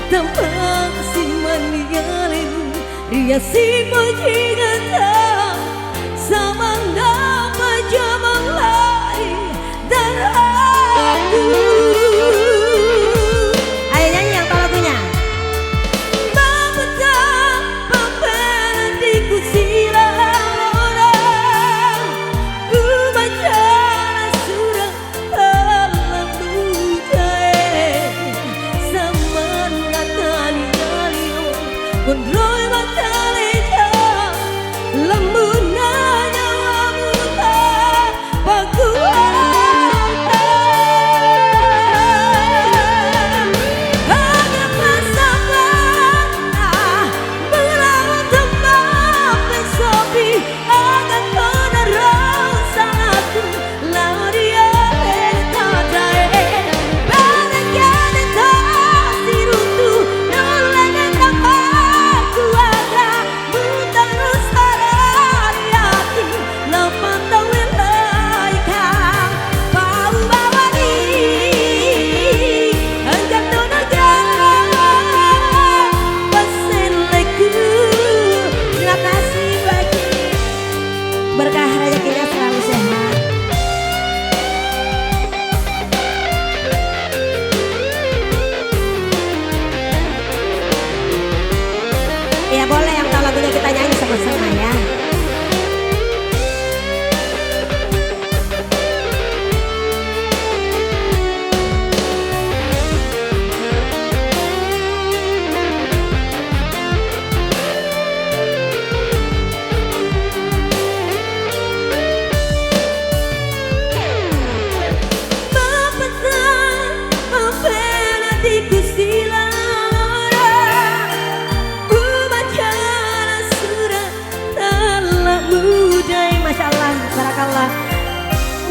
tampak si manialimu ria si pujiganta sama nama jamang lari dan aku. Ayo nyanyi yang tahu lagunya. Mabetang pameran di kusiran orang, ku baca surat alam budaya sama natali alio kondroy mataleja lambun nyawa muta pakuan. Berkah rezekinya selalu sehat. Ya boleh yang tahu lagunya kita nyanyi sama-sama ya.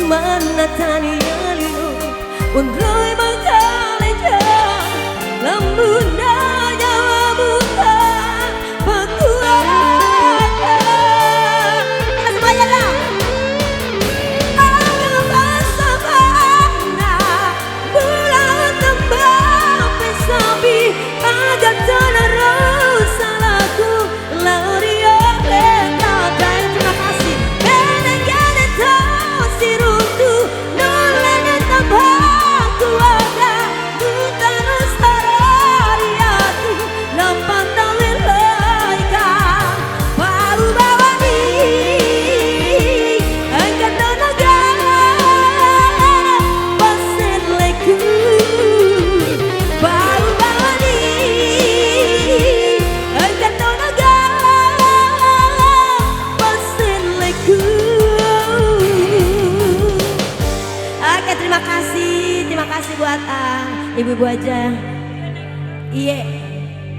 Mana tani alio undroy bakaleja lambun nyawa muta pakuan. Kita semuanya lah. Agak sabana bulan tembak pesapi agak tanah rosa laku lauria leta. Terima kasih. Terima kasih buat ibu-ibu aja. Iya.